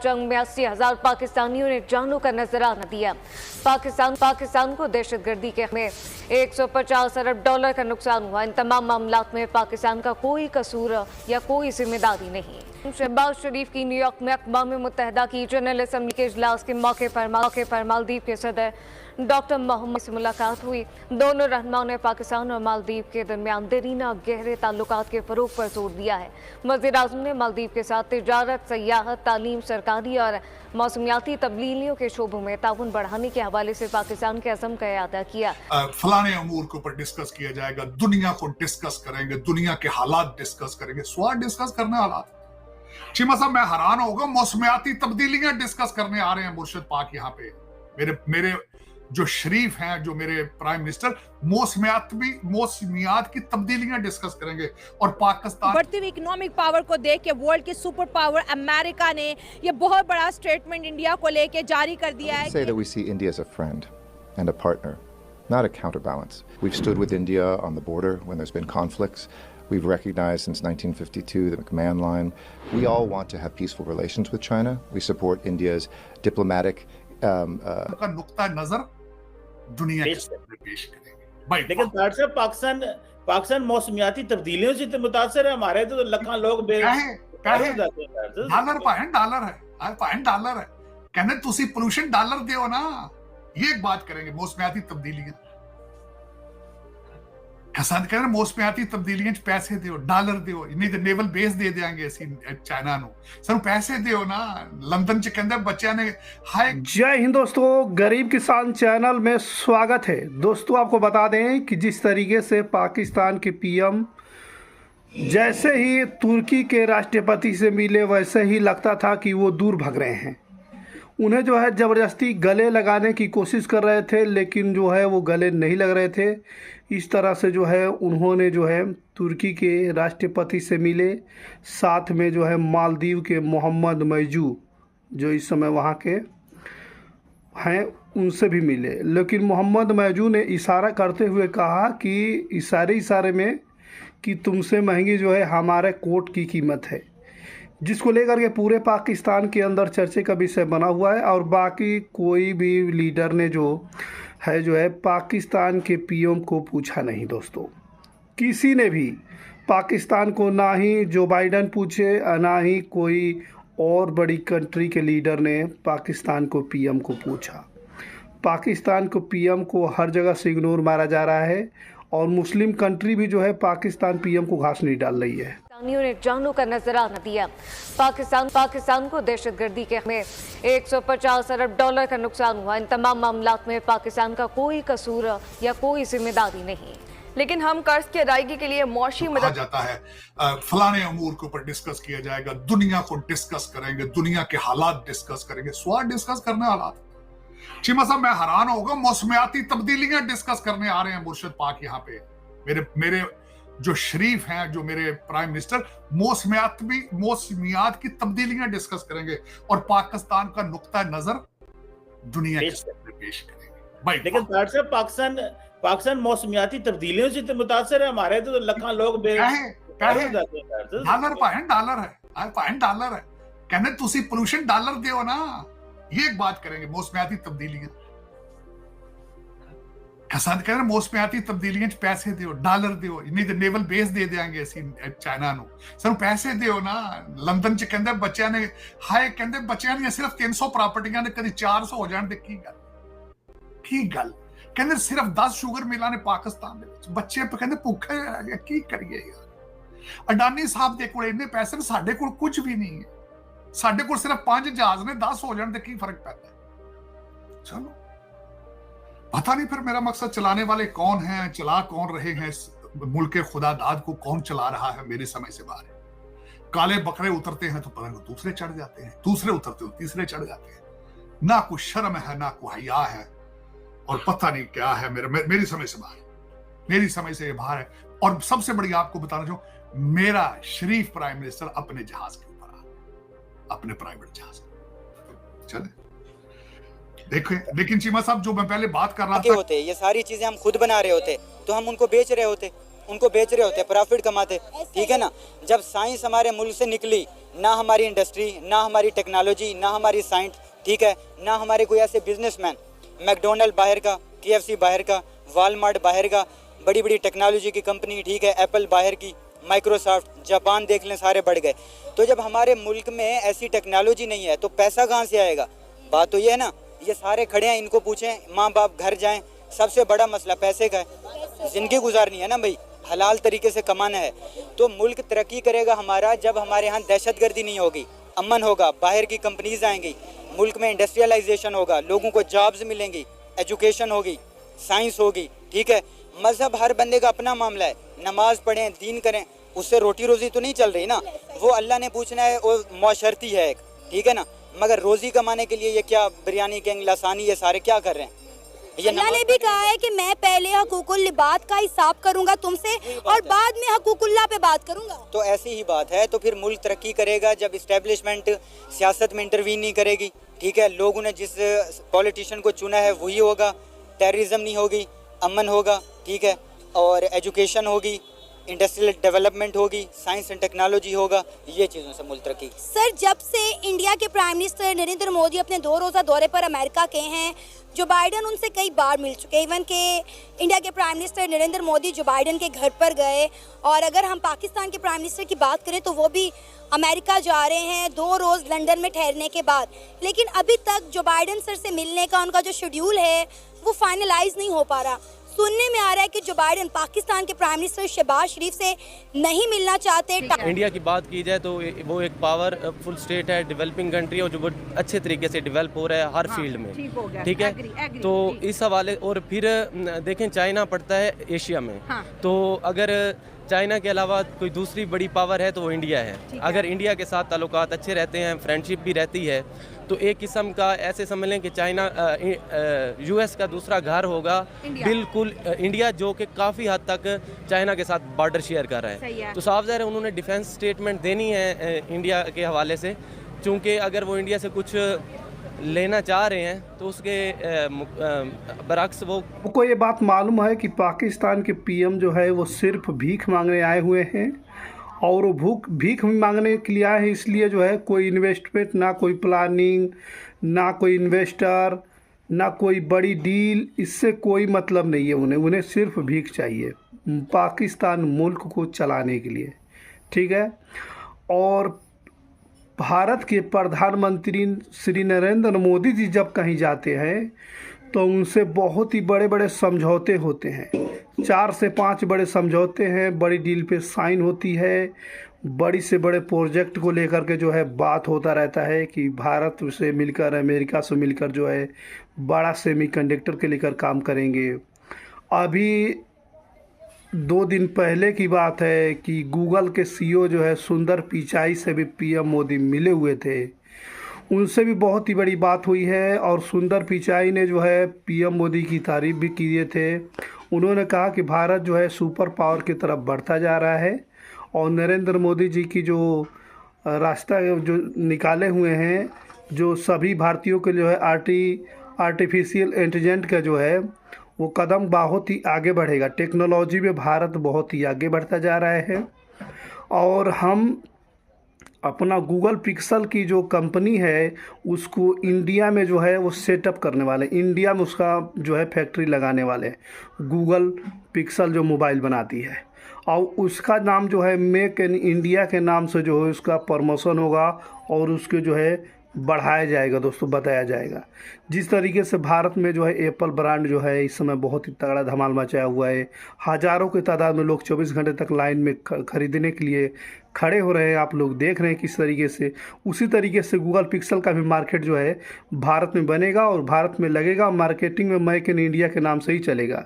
जंग में 80,000 पाकिस्तानियों ने जानों का नजराना दिया। पाकिस्तान को दहशतगर्दी के में 150 अरब डॉलर का नुकसान हुआ। इन तमाम मामलात में पाकिस्तान का कोई कसूर या कोई जिम्मेदारी नहीं। शहबाज शरीफ की न्यूयॉर्क में अक़वाम मुत्तहिदा की जनरल असम्बली के इजलास के मौके पर मालदीव के सदर डॉक्टर मोहम्मद से मुलाकात हुई। दोनों रहनुमाओं ने पाकिस्तान और मालदीव के दरमियान देरीना गहरे ताल्लुकात के फरोग पर जोर दिया है। वज़ीर आज़म ने मालदीव के साथ तिजारत, सयाहत, तालीम, सरकारी और मौसमियाती तब्दीलियों के शोबों में ताउन बढ़ाने के हवाले से पाकिस्तान के अज़म का इआदा किया। फलाने अमूर के ऊपर डिस्कस किया जाएगा, दुनिया को डिस्कस करेंगे, दुनिया के हालात डिस्कस करेंगे। स्वाद डिस्कस करने हालात चीमा साहब, मैं हैरान होगा, मौसमियाती तब्दीलियां डिस्कस करने आ रहे हैं मुर्शिद पाक यहाँ पे। मेरे जो शरीफ हैं, जो मेरे प्राइम मिनिस्टर, मौसमियात की तब्दीलियां डिस्कस करेंगे। और पाकिस्तान बढ़ती हुई इकोनॉमिक पावर को देख के वर्ल्ड के सुपर पावर अमेरिका ने ये बहुत बड़ा स्टेटमेंट इंडिया को लेके जारी कर दिया है। Say that we see India as a friend and a partner, not a counterbalance. We've stood with India on the border when there's been conflicts. We've recognized since 1952 the McMahon Line. We all want to have peaceful relations with China. We support India's diplomatic का नुक्ता नजर दुनिया के सामने पेश करेंगे। लेकिन पाकिस्तान मौसमियाती तब्दीलियों से तो मुतासर है। हमारे तो लाखों लोग डॉलर है कहने तुसी पोल्यूशन डॉलर दियो ना, ये एक बात करेंगे। मौसमियाती तब्दीलियां हसन कह रहे, मौसमियाती तब्दीलियां पैसे दियो, डॉलर दियो, नहीं तो नेवल बेस दे देंगे ਅਸੀਂ चाइना ਨੂੰ। ਸਾਨੂੰ पैसे दियो ना। लंदन च कहंदे बच्चों ने हाय। जय हिंद दोस्तों, गरीब किसान चैनल में स्वागत है। दोस्तों आपको बता दें कि जिस तरीके से पाकिस्तान के पीएम जैसे ही तुर्की के राष्ट्रपति से मिले, वैसे ही लगता था कि वो दूर भाग रहे हैं। उन्हें जो है ज़बरदस्ती गले लगाने की कोशिश कर रहे थे, लेकिन जो है वो गले नहीं लग रहे थे। इस तरह से जो है उन्होंने जो है तुर्की के राष्ट्रपति से मिले, साथ में जो है मालदीव के मोहम्मद मैजू जो इस समय वहाँ के हैं उनसे भी मिले। लेकिन मोहम्मद मैजू ने इशारा करते हुए कहा कि इशारे में कि तुमसे महंगी जो है हमारे कोट की कीमत है, जिसको लेकर के पूरे पाकिस्तान के अंदर चर्चे का विषय बना हुआ है। और बाकी कोई भी लीडर ने जो है पाकिस्तान के पीएम को पूछा नहीं। दोस्तों किसी ने भी पाकिस्तान को, ना ही जो बाइडन पूछे, ना ही कोई और बड़ी कंट्री के लीडर ने पाकिस्तान को पीएम को पूछा। पाकिस्तान को पीएम को हर जगह से इग्नोर मारा जा रहा है और मुस्लिम कंट्री भी जो है पाकिस्तान पीएम को घास नहीं डाल रही है। ने जानों का नजराना दिया। पाकिस्तान को दहशतगर्दी के में 150 अरब डॉलर का नुकसान हुआ। इन तमाम मामलात में पाकिस्तान का कोई कसूर या कोई जिम्मेदारी नहीं। लेकिन हम कर्ज की अदायगी के लिए मौशी मदद जाता है। फलाने अमूर के ऊपर डिस्कस किया जाएगा, दुनिया को डिस्कस करेंगे, दुनिया के हालात डिस्कस करेंगे। स्वाद डिस्कस करने हालात चीमा साहब, मैं हैरान होगा, मौसमियाती तब्दीलियां डिस्कस करने आ रहे हैं मुर्शिद पाक यहाँ पे। मेरे जो शरीफ हैं, जो मेरे प्राइम मिनिस्टर, मौसमियात की तब्दीलियां डिस्कस करेंगे और पाकिस्तान का नुक्ता नजर दुनिया के सामने पेश करेंगे। लेकिन पाकिस्तान मौसमियाती तब्दीलियों से तो मुतासर है। हमारे तो लाखों लोग डॉलर है कहने तुसी पोल्यूशन डॉलर दियो ना, ये एक बात करेंगे। मौसमियाती तब्दीलियां हसन कह रहे, मौसमियाती तब्दीलियां पैसे दियो, डॉलर दियो, नहीं तो नेवल बेस दे देंगे ਅਸੀਂ चाइना ਨੂੰ। ਸਾਨੂੰ पैसे दियो ना। लंदन च कहंदे बच्चों ने हाय, कहंदे बच्चों दी सिर्फ 300 प्रॉपर्टियां ने कदी 400 हो जाण ते की गल कहंदे सिर्फ 10 शुगर मिलां ने पाकिस्तान दे विच। बच्चे कहंदे भुखे है, की करिए यार। अडानी साहब दे कोल इन्ने पैसे ने, साडे कोल कुछ भी नहीं है। साडे कोल सिर्फ 5 जहाज ने, 10 हो जाण ते की फर्क पैंदा है। चलो पता नहीं फिर मेरा मकसद चलाने वाले कौन हैं, चला कौन रहे हैं, मुल्क के खुदादाद को कौन चला रहा है, मेरे समझ से बाहर है। काले बकरे उतरते हैं तो पता नहीं दूसरे चढ़ जाते हैं, दूसरे उतरते हो तीसरे चढ़ जाते हैं। ना कोई शर्म है, ना कोई हया है, और पता नहीं क्या है। मेरी समझ से बाहर, मेरी समझ से बाहर है। और सबसे बड़ी आपको बताना चाहूं, मेरा शरीफ प्राइम मिनिस्टर अपने जहाज के ऊपर आ, अपने प्राइवेट जहाज। चले देखिए, लेकिन चीमा साहब जो मैं पहले बात कर रहा था, होते ये सारी चीजें हम खुद बना रहे होते तो हम उनको बेच रहे होते। उनको बेच रहे होते, प्रॉफिट कमाते, ठीक है ना। जब साइंस हमारे मुल्क से निकली, ना हमारी इंडस्ट्री, ना हमारी टेक्नोलॉजी, ना हमारी साइंस, ठीक है, ना हमारे कोई ऐसे बिजनेसमैन, मैकडोनल्ड बाहर का, KFC बाहर का, वॉलमार्ट बाहर का, बड़ी बड़ी टेक्नोलॉजी की कंपनी, ठीक है, एप्पल बाहर की, माइक्रोसॉफ्ट, जापान देख लें, सारे बढ़ गए। तो जब हमारे मुल्क में ऐसी टेक्नोलॉजी नहीं है तो पैसा कहाँ से आएगा? बात तो ये है ना। ये सारे खड़े हैं, इनको पूछें, माँ बाप घर जाएं, सबसे बड़ा मसला पैसे का है। ज़िंदगी गुजारनी है ना भाई, हलाल तरीके से कमाना है। तो मुल्क तरक्की करेगा हमारा जब हमारे यहाँ दहशतगर्दी नहीं होगी, अमन होगा, बाहर की कंपनीज आएंगी, मुल्क में इंडस्ट्रियलाइजेशन होगा, लोगों को जॉब्स मिलेंगी, एजुकेशन होगी, साइंस होगी, ठीक है। मज़हब हर बंदे का अपना मामला है, नमाज पढ़ें, दीन करें, उससे रोटी रोज़ी तो नहीं चल रही ना, वो अल्लाह ने पूछना है, वो मुआशरती है एक, ठीक है ना। मगर रोज़ी कमाने के लिए ये क्या बिरयानी गैंग, लसानी, ये सारे क्या कर रहे हैं? ये अल्लाह ने भी कहा है कि मैं पहले हकूकुल लिबाद का हिसाब करूंगा तुमसे और बाद में हकूकुल्लाह पे बात करूंगा। तो ऐसी ही बात है। तो फिर मुल्क तरक्की करेगा जब इस्टेब्लिशमेंट सियासत में इंटरवीन नहीं करेगी, ठीक है। लोगों ने जिस पॉलिटिशियन को चुना है वही होगा, टेररिज्म नहीं होगी, अमन होगा, ठीक है, और एजुकेशन होगी, इंडस्ट्रियल डेवलपमेंट होगी, साइंस एंड टेक्नोलॉजी होगा, ये चीज़ों से मुल्क तरक्की। सर, जब से इंडिया के प्राइम मिनिस्टर नरेंद्र मोदी अपने 2 रोज़ा दौरे पर अमेरिका के हैं, जो बाइडन उनसे कई बार मिल चुके, इवन के इंडिया के प्राइम मिनिस्टर नरेंद्र मोदी जो बाइडन के घर पर गए। और अगर हम पाकिस्तान के प्राइम मिनिस्टर की बात करें तो वो भी अमेरिका जा रहे हैं 2 रोज़ लंदन में ठहरने के बाद। लेकिन अभी तक जो बाइडन सर से मिलने का उनका जो शेड्यूल है वो फाइनलाइज नहीं हो पा रहा। सुनने में आ रहा है कि जो बाइडन पाकिस्तान के प्राइम मिनिस्टर शहबाज शरीफ से नहीं मिलना चाहते। इंडिया की बात की जाए तो वो एक पावरफुल स्टेट है, डेवलपिंग कंट्री है, और जो बहुत अच्छे तरीके से डेवलप हो रहा है हर फील्ड में, ठीक है। तो इस हवाले, और फिर देखें चाइना पड़ता है एशिया में, तो अगर चाइना के अलावा कोई दूसरी बड़ी पावर है तो वो इंडिया है। अगर इंडिया के साथ ताल्लुकात अच्छे रहते हैं, फ्रेंडशिप भी रहती है, तो एक किस्म का ऐसे समझ लें कि चाइना US का दूसरा घर होगा, बिल्कुल इंडिया, जो कि काफ़ी हद तक चाइना के साथ बॉर्डर शेयर कर रहा है। तो साफ ज़ाहिर है उन्होंने डिफेंस स्टेटमेंट देनी है इंडिया के हवाले से, चूँकि अगर वो इंडिया से कुछ लेना चाह रहे हैं तो उसके बरक्स वो ये बात मालूम है कि पाकिस्तान के PM जो है वो सिर्फ भीख मांगने आए हुए हैं, और वो भीख मांगने के लिए आए हैं। इसलिए जो है कोई इन्वेस्टमेंट, ना कोई प्लानिंग, ना कोई इन्वेस्टर, ना कोई बड़ी डील, इससे कोई मतलब नहीं है उन्हें सिर्फ भीख चाहिए पाकिस्तान मुल्क को चलाने के लिए, ठीक है। और भारत के प्रधानमंत्री श्री नरेंद्र मोदी जी जब कहीं जाते हैं तो उनसे बहुत ही बड़े बड़े समझौते होते हैं, 4 से 5 बड़े समझौते हैं, बड़ी डील पे साइन होती है, बड़ी से बड़े प्रोजेक्ट को लेकर के जो है बात होता रहता है कि भारत से मिलकर, अमेरिका से मिलकर जो है बड़ा सेमीकंडक्टर के लेकर काम करेंगे। अभी 2 दिन पहले की बात है कि गूगल के CEO जो है सुंदर पिचाई से भी PM मोदी मिले हुए थे, उनसे भी बहुत ही बड़ी बात हुई है। और सुंदर पिचाई ने जो है PM मोदी की तारीफ़ भी किए थे। उन्होंने कहा कि भारत जो है सुपर पावर की तरफ बढ़ता जा रहा है, और नरेंद्र मोदी जी की जो रास्ता जो निकाले हुए हैं, जो सभी भारतीयों के जो है आर्टिफिशियल इंटेलिजेंस का जो है वो कदम बहुत ही आगे बढ़ेगा। टेक्नोलॉजी में भारत बहुत ही आगे बढ़ता जा रहा है, और हम अपना गूगल पिक्सल की जो कंपनी है उसको इंडिया में जो है वो सेटअप करने वाले, इंडिया में उसका जो है फैक्ट्री लगाने वाले, गूगल पिक्सल जो मोबाइल बनाती है, और उसका नाम जो है मेक इन इंडिया के नाम से जो है उसका प्रमोशन होगा और उसके जो है बढ़ाया जाएगा दोस्तों, बताया जाएगा। जिस तरीके से भारत में जो है एप्पल ब्रांड जो है इस समय बहुत ही तगड़ा धमाल मचाया हुआ है, हज़ारों की तादाद में लोग 24 घंटे तक लाइन में खरीदने के लिए खड़े हो रहे हैं, आप लोग देख रहे हैं किस तरीके से। उसी तरीके से गूगल पिक्सल का भी मार्केट जो है भारत में बनेगा और भारत में लगेगा, मार्केटिंग में मेक इन इंडिया के नाम से ही चलेगा।